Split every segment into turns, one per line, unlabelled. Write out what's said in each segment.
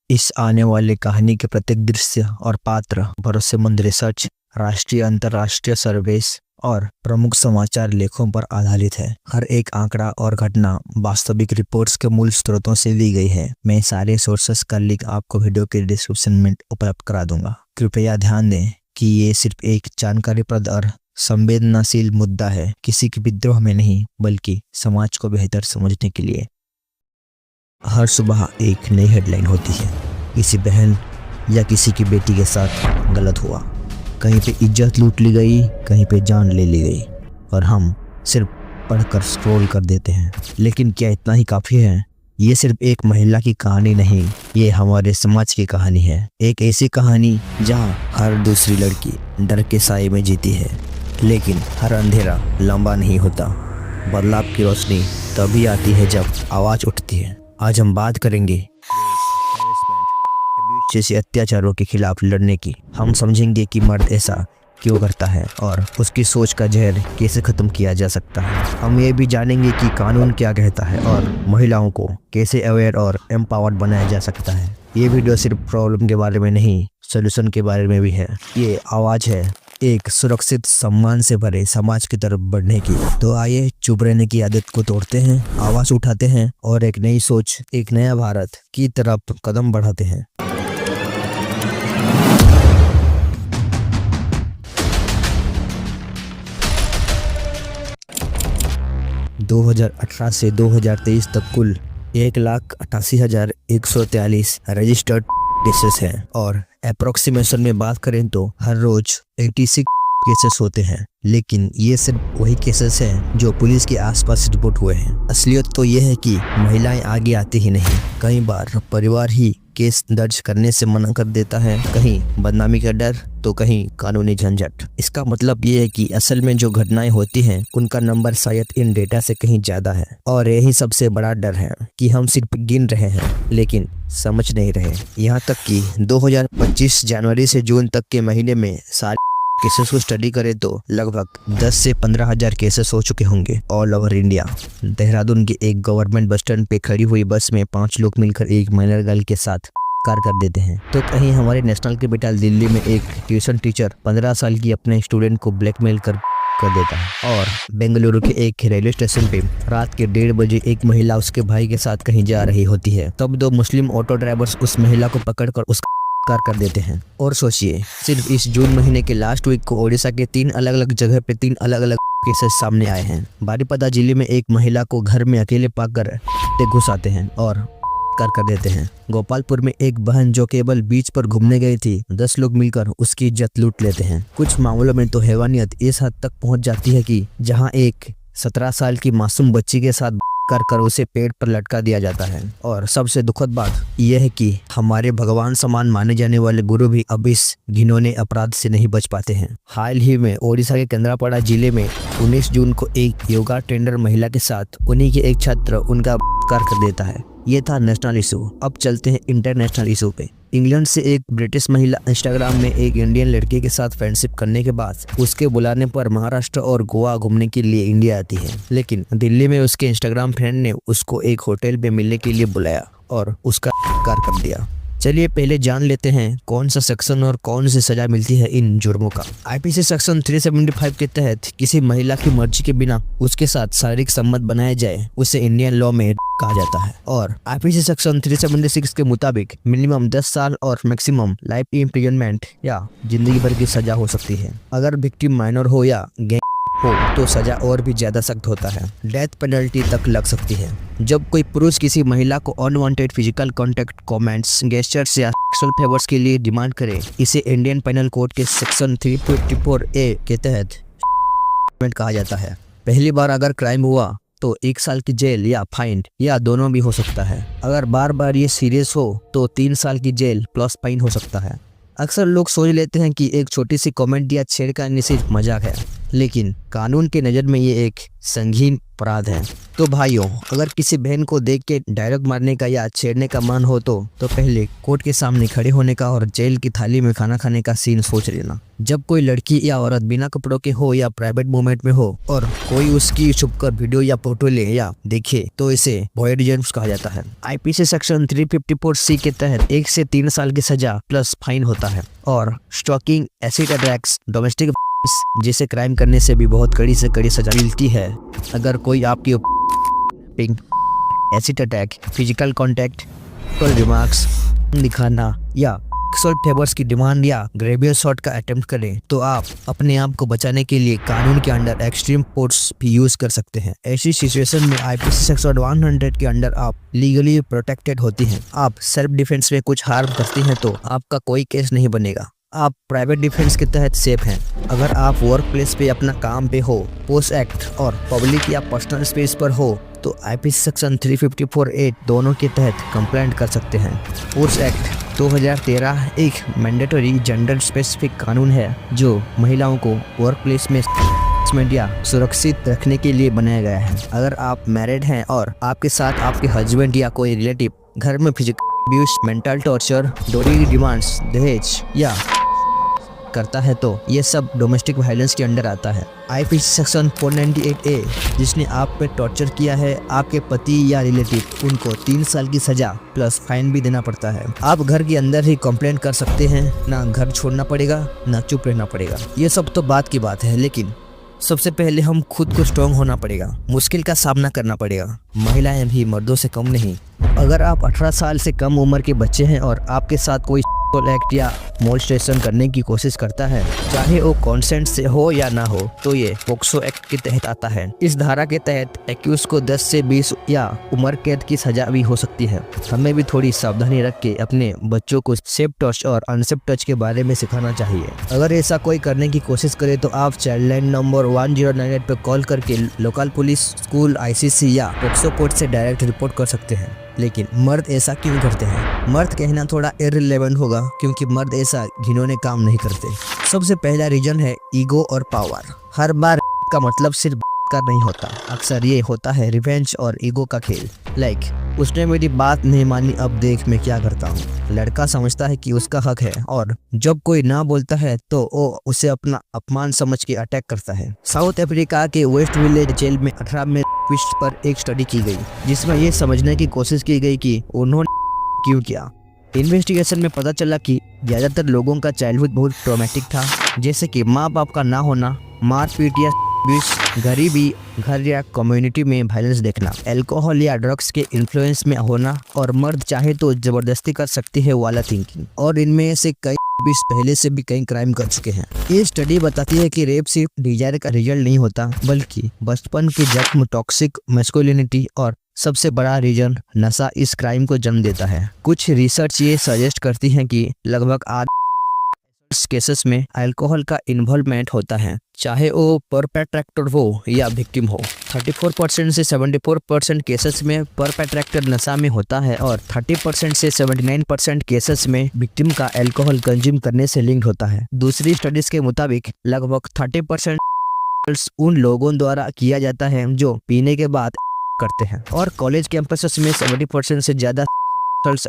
इस आने वाली कहानी के प्रत्येक दृश्य और पात्र भरोसेमंद रिसर्च, राष्ट्रीय अंतर्राष्ट्रीय सर्वेस और प्रमुख समाचार लेखों पर आधारित है। हर एक आंकड़ा और घटना वास्तविक रिपोर्ट्स के मूल स्रोतों से ली गई है। मैं सारे सोर्सेस का लिंक आपको वीडियो के डिस्क्रिप्शन में उपलब्ध करा दूंगा। कृपया ध्यान दें कि ये सिर्फ एक जानकारीप्रद और संवेदनशील मुद्दा है, किसी के विद्रोह में नहीं बल्कि समाज को बेहतर समझने के लिए। हर सुबह एक नई हेडलाइन होती है, किसी बहन या किसी की बेटी के साथ गलत हुआ, कहीं पे इज्जत लूट ली गई, कहीं पे जान ले ली गई, और हम सिर्फ पढ़कर स्क्रॉल कर देते हैं। लेकिन क्या इतना ही काफ़ी है? ये सिर्फ एक महिला की कहानी नहीं, ये हमारे समाज की कहानी है। एक ऐसी कहानी जहाँ हर दूसरी लड़की डर के साए में जीती है, लेकिन हर अंधेरा लंबा नहीं होता। बदलाव की रोशनी तभी आती है जब आवाज़ उठती है। आज हम बात करेंगे जैसे अत्याचारों के खिलाफ लड़ने की। हम समझेंगे कि मर्द ऐसा क्यों करता है और उसकी सोच का जहर कैसे खत्म किया जा सकता है। हम ये भी जानेंगे कि कानून क्या कहता है और महिलाओं को कैसे अवेयर और एम्पावर्ड बनाया जा सकता है। ये वीडियो सिर्फ प्रॉब्लम के बारे में नहीं, सोल्यूशन के बारे में भी है। ये आवाज़ है एक सुरक्षित, सम्मान से भरे समाज की तरफ बढ़ने की। तो आइए चुप रहने की आदत को तोड़ते हैं, आवाज़ उठाते हैं और एक नई सोच, एक नया भारत की तरफ कदम बढ़ाते हैं। 2018 से 2023 तक कुल 1,88,143 रजिस्टर्ड केसेस हैं और अप्रोक्सीमेशन में बात करें तो हर रोज 86 केसेस होते हैं। लेकिन ये सिर्फ वही केसेस हैं जो पुलिस के आसपास रिपोर्ट हुए हैं। असलियत तो ये है कि महिलाएं आगे आती ही नहीं। कई बार परिवार ही केस दर्ज करने से मना कर देता है, कहीं बदनामी का डर तो कहीं कानूनी झंझट। इसका मतलब ये है कि असल में जो घटनाएं होती हैं उनका नंबर शायद इन डेटा से कहीं ज्यादा है। और यही सबसे बड़ा डर है कि हम सिर्फ गिन रहे हैं लेकिन समझ नहीं रहे। यहाँ तक कि 2025 जनवरी से जून तक के महीने में सारे केसेस को स्टडी करें तो लगभग 10 से 15 हजार केसेस हो चुके होंगे ऑल ओवर इंडिया। देहरादून के एक गवर्नमेंट बस स्टैंड पे खड़ी हुई बस में 5 लोग मिलकर एक माइनर गर्ल के साथ कार कर देते हैं, तो कहीं हमारे नेशनल कैपिटल दिल्ली में एक ट्यूशन टीचर 15 साल की अपने स्टूडेंट को ब्लैकमेल कर देता है। और बेंगलुरु के एक रेलवे स्टेशन पे रात के 1:30 बजे एक महिला उसके भाई के साथ कहीं जा रही होती है, तब 2 मुस्लिम ऑटो ड्राइवर्स उस महिला को पकड़कर उसका कर देते हैं। और सोचिए, सिर्फ इस जून महीने के लास्ट वीक को ओडिशा के 3 अलग-अलग जगह पे 3 अलग-अलग केसेस सामने आए हैं। बारीपदा जिले में एक महिला को घर में अकेले पाकर घुस आते हैं और कर देते हैं। गोपालपुर में एक बहन जो केवल बीच पर घूमने गई थी, 10 लोग मिलकर उसकी इज्जत लूट लेते हैं। कुछ मामलों में तो हैवानियत इस हद तक पहुंच जाती है कि जहां एक 17 साल की मासूम बच्ची के साथ कर उसे पेड़ पर लटका दिया जाता है। और सबसे दुखद बात यह है कि हमारे भगवान समान माने जाने वाले गुरु भी अब इस घिनौने अपराध से नहीं बच पाते हैं। हाल ही में ओडिशा के केंद्रापड़ा जिले में 19 जून को एक योगा ट्रेनर महिला के साथ उन्हीं के एक छात्र उनका कर देता है। ये था नेशनल इशू। अब चलते हैं इंटरनेशनल इशू पे। इंग्लैंड से एक ब्रिटिश महिला इंस्टाग्राम में एक इंडियन लड़के के साथ फ्रेंडशिप करने के बाद उसके बुलाने पर महाराष्ट्र और गोवा घूमने के लिए इंडिया आती है। लेकिन दिल्ली में उसके इंस्टाग्राम फ्रेंड ने उसको एक होटल में मिलने के लिए बुलाया और उसका कर दिया। चलिए पहले जान लेते हैं कौन सा सेक्शन और कौन सी सजा मिलती है इन जुर्मों का। आईपीसी सेक्शन 375 के तहत किसी महिला की मर्जी के बिना उसके साथ शारीरिक संबंध बनाया जाए उसे इंडियन लॉ में कहा जाता है। और आईपीसी सेक्शन 376 के मुताबिक मिनिमम 10 साल और मैक्सिमम लाइफ इम्प्रिजनमेंट या जिंदगी भर की सजा हो सकती है। अगर विक्टिम माइनर हो या हो तो सजा और भी ज्यादा सख्त होता है, डेथ पेनल्टी तक लग सकती है। जब कोई पुरुष किसी महिला को unwanted physical contact, comments, gestures या सेक्सुअल फेवर्स के लिए डिमांड करे, इसे इंडियन पेनल कोड के सेक्शन 354A के तहत कहा जाता है। पहली बार अगर क्राइम हुआ तो 1 साल की जेल या फाइन या दोनों भी हो सकता है। अगर बार बार ये सीरियस हो तो 3 साल की जेल प्लस फाइन हो सकता है। अक्सर लोग सोच लेते हैं कि एक छोटी सी कमेंट या छेड़खानी सिर्फ मजाक है, लेकिन कानून के नज़र में ये एक संगीन अपराध है। तो भाइयों, अगर किसी बहन को देख के डायलॉग मारने का या छेड़ने का मन हो तो पहले कोर्ट के सामने खड़े होने का और जेल की थाली में खाना खाने का सीन सोच लेना। जब कोई लड़की या औरत बिना कपड़ों के हो या प्राइवेट मोमेंट में हो और कोई उसकी छुपकर वीडियो या फोटो ले या देखे तो इसे वॉयरिज्म कहा जाता है। आईपीसी सेक्शन 354C के तहत 1 से 3 साल की सजा प्लस फाइन होता है। और स्टॉकिंग, एसिड अटैक्स, डोमेस्टिक जिसे क्राइम करने से भी बहुत कड़ी से कड़ी सजा मिलती है। अगर कोई आपकी acid attack, physical contact, remarks दिखाना या सेक्सुअल फेवर्स की डिमांड या ग्रेवियर शॉट का अटेम्प्ट करें तो आप अपने आप को बचाने के लिए कानून के अंडर एक्सट्रीम फोर्स भी यूज कर सकते हैं। ऐसी सिचुएशन में आईपीसी सेक्शन 100 के अंडर आप लीगली प्रोटेक्टेड होती हैं। आप सेल्फ डिफेंस में कुछ हार्म करती हैं तो आपका कोई केस नहीं बनेगा। आप प्राइवेट डिफेंस के तहत सेफ हैं। अगर आप वर्क प्लेस पे अपना काम पे हो, पोस्ट एक्ट और पब्लिक या पर्सनल स्पेस पर हो तो आईपीसी सेक्शन 354A दोनों के तहत कंप्लेंट कर सकते हैं। पोस्ट एक्ट 2013 एक मैंडेटरी जेंडर स्पेसिफिक कानून है जो महिलाओं को वर्क प्लेस में या सुरक्षित रखने के लिए बनाया गया है। अगर आप मैरिड हैं और आपके साथ आपके हस्बैंड या कोई रिलेटिव घर में फिजिकल अब्यूज, मेंटल टॉर्चर, डोरी डिमांड्स, दहेज या करता है तो ये सब डोमेस्टिक वायलेंस के अंडर आता है। आईपीसी सेक्शन 498A जिसने आप पे टॉर्चर किया है, आपके पति या रिलेटिव, उनको 3 साल की सजा प्लस फाइन भी देना पड़ता है। आप घर के अंदर ही कंप्लेंट कर सकते हैं, ना घर छोड़ना पड़ेगा ना चुप रहना पड़ेगा। ये सब तो बात की बात है, लेकिन सबसे पहले हम खुद को स्ट्रॉन्ग होना पड़ेगा, मुश्किल का सामना करना पड़ेगा। महिलाएं भी मर्दों से कम नहीं। अगर आप 18 साल से कम उम्र के बच्चे हैं और आपके साथ कोई एक्ट या मोलेस्टेशन करने की कोशिश करता है, चाहे वो कॉन्सेंट से हो या ना हो, तो ये पोक्सो एक्ट के तहत आता है। इस धारा के तहत एक्यूज को 10 से 20 या उम्र कैद की सजा भी हो सकती है। हमें भी थोड़ी सावधानी रख के अपने बच्चों को सेफ टच और अनसेफ टच के बारे में सिखाना चाहिए। अगर ऐसा कोई करने की कोशिश करे तो आप चाइल्ड लाइन नंबर 1098 पर कॉल करके लोकल पुलिस, स्कूल, आईसीसी या पोक्सो कोर्ट से डायरेक्ट रिपोर्ट कर सकते हैं। लेकिन मर्द ऐसा क्यों करते हैं? मर्द कहना थोड़ा इररिलेवेंट होगा क्योंकि मर्द ऐसा घिनौने काम नहीं करते। सबसे पहला रीजन है ईगो और पावर। हर बार का मतलब सिर्फ का नहीं होता, अक्सर ये होता है रिवेंज और ईगो का खेल। लाइक उसने मेरी बात नहीं मानी, अब देख मैं क्या करता हूँ। लड़का समझता है कि उसका हक है और जब कोई ना बोलता है तो वो उसे अपना अपमान समझ के अटैक करता है। साउथ अफ्रीका के वेस्ट विलेज जेल में 18 में पर एक स्टडी की गई जिसमें ये समझने की कोशिश की गई कि उन्होंने क्यों किया। इन्वेस्टिगेशन में पता चला कि ज्यादातर लोगों का चाइल्डहुड बहुत ट्रॉमेटिक था, जैसे कि माँ बाप का ना होना, मारपीट या गरीबी, घर या कम्युनिटी में वायलेंस देखना, अल्कोहल या ड्रग्स के इन्फ्लुएंस में होना और मर्द चाहे तो जबरदस्ती कर सकती है वाला थिंकिंग। और इनमें से कई पहले से भी कई क्राइम कर चुके हैं। ये स्टडी बताती है कि रेप सिर्फ डिजायर का रिजल्ट नहीं होता, बल्कि बचपन के जख्म, टॉक्सिक मैस्कुलिनिटी और सबसे बड़ा रीजन नशा इस क्राइम को जन्म देता है। कुछ रिसर्च ये सजेस्ट करती है कि लगभग आधे केसेस में अल्कोहल का इन्वॉल्वमेंट होता है, चाहे वो परपेट्रेक्टर हो या विक्टिम हो। 34% से 74% केसेस में परपेट्रेक्टर नशा में होता है और 30% से 79% केसेस में विक्टिम का अल्कोहल कंज्यूम करने से लिंक होता है। दूसरी स्टडीज के मुताबिक लगभग 30% उन लोगों द्वारा किया जाता है जो पीने के बाद करते हैं और कॉलेज कैंपसेस में 70% से ज्यादा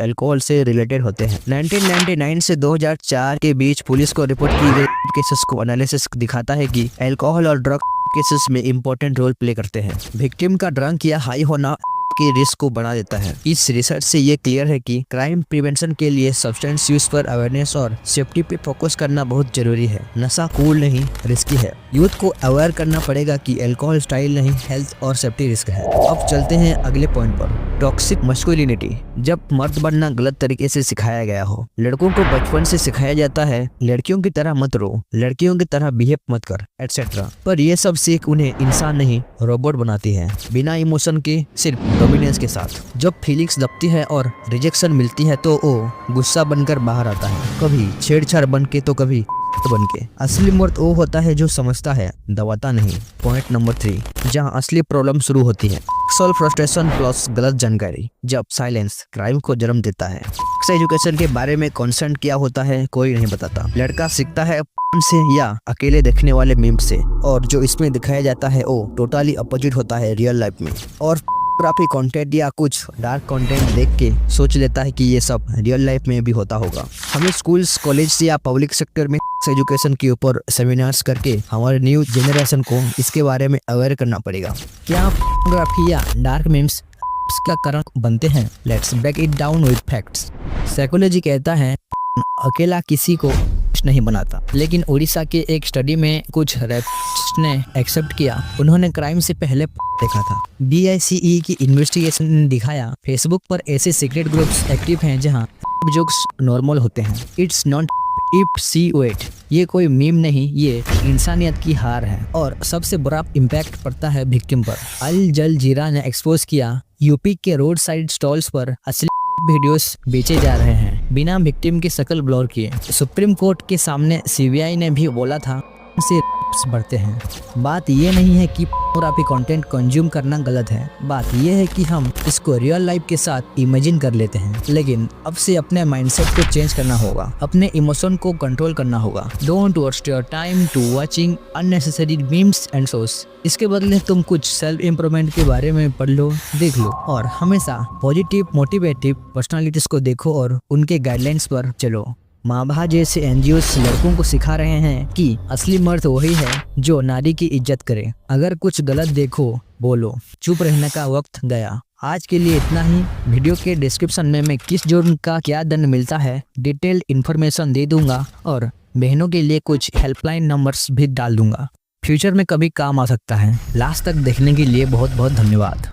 अल्कोहल से रिलेटेड होते हैं। 1999 से 2004 के बीच पुलिस को रिपोर्ट की गई केसेस को एनालिसिस दिखाता है कि अल्कोहल और ड्रग केसेस में इंपॉर्टेंट रोल प्ले करते हैं। विक्टिम का ड्रंक या हाई होना के रिस्क को बढ़ा देता है। इस रिसर्च से ये क्लियर है कि क्राइम प्रिवेंशन के लिए सब्सटेंस यूज पर अवेयरनेस और सेफ्टी पे फोकस करना बहुत जरूरी है। नशा कूल नहीं, रिस्की है। यूथ को अवेयर करना पड़ेगा कि अल्कोहल स्टाइल नहीं, हेल्थ और सेफ्टी रिस्क है। अब चलते हैं अगले पॉइंट पर, टॉक्सिक मैस्कुलिनिटी। जब मर्द बनना गलत तरीके से सिखाया गया हो, लड़कों को बचपन से सिखाया जाता है लड़कियों की तरह मत रो, लड़कियों की तरह बिहेव मत कर, एटसेट्रा। पर ये सब सीख उन्हें इंसान नहीं रोबोट बनाती है, बिना इमोशन के, सिर्फ डोमिनेंस के साथ। जब फीलिंग्स दबती है और रिजेक्शन मिलती है तो वो गुस्सा बनकर बाहर आता है, कभी छेड़छाड़ बन के तो कभी बन के। असली मर्द वो होता है जो समझता है, दबाता नहीं। पॉइंट नंबर 3, जहाँ असली प्रॉब्लम शुरू होती है, सेक्सुअल फ्रस्ट्रेशन प्लस गलत जानकारी। जब साइलेंस क्राइम को जन्म देता है। सेक्स एजुकेशन के बारे में कंसर्न क्या होता है कोई नहीं बताता। लड़का सीखता है से या अकेले देखने वाले मीम से, और जो इसमें दिखाया जाता है वो टोटली अपोजिट होता है रियल लाइफ में। और फोटोग्राफी कंटेंट या कुछ डार्क कंटेंट देख के सोच लेता है कि ये सब रियल लाइफ में भी होता होगा। हमें स्कूल्स, कॉलेज या पब्लिक सेक्टर में एजुकेशन के ऊपर सेमिनार्स करके हमारे न्यू जनरेशन को इसके बारे में अवेयर करना पड़ेगा। क्या फोटोग्राफी या डार्क मीम्स का कारण बनते हैं? Let's break it down with facts. Psychology कहता है अकेला किसी को नहीं बनाता, लेकिन उड़ीसा के एक स्टडी में कुछ रेपिस्ट्स ने एक्सेप्ट किया। उन्होंने क्राइम से पहले देखा था। BICE की इन्वेस्टिगेशन ने दिखाया फेसबुक पर ऐसे सीक्रेट ग्रुप्स एक्टिव हैं जहां जोक्स नॉर्मल होते हैं। It's not if see wait, ये कोई मीम नहीं, ये इंसानियत की हार है। और सबसे बुरा इम्पैक्ट पड़ता है विक्टिम पर। अल जजीरा ने एक्सपोज किया यूपी के रोड साइड स्टॉल्स पर असली वीडियोस बेचे जा रहे हैं बिना विक्टिम की शक्ल ब्लर किए। सुप्रीम कोर्ट के सामने CBI ने भी बोला था से बढ़ते हैं। बात ये नहीं है कि फोटोग्राफी कंटेंट कंज्यूम करना गलत है, बात ये है कि हम इसको रियल लाइफ के साथ इमेजिन कर लेते हैं। लेकिन अब से अपने माइंडसेट को चेंज करना होगा, अपने इमोशन को कंट्रोल करना होगा। Don't waste your time to watching unnecessary memes and shows. इसके बदले तुम कुछ सेल्फ इम्प्रूवमेंट के बारे में पढ़ लो, देख लो, और हमेशा पॉजिटिव मोटिवेटिव पर्सनालिटीज को देखो और उनके गाइडलाइंस पर चलो। माभा जैसे NGOs लड़कों को सिखा रहे हैं कि असली मर्द वही है जो नारी की इज्जत करे। अगर कुछ गलत देखो बोलो, चुप रहने का वक्त गया। आज के लिए इतना ही। वीडियो के डिस्क्रिप्शन में मैं किस जुर्म का क्या दंड मिलता है डिटेल्ड इन्फॉर्मेशन दे दूंगा, और बहनों के लिए कुछ हेल्पलाइन नंबर्स भी डाल दूंगा। फ्यूचर में कभी काम आ सकता है। लास्ट तक देखने के लिए बहुत बहुत धन्यवाद।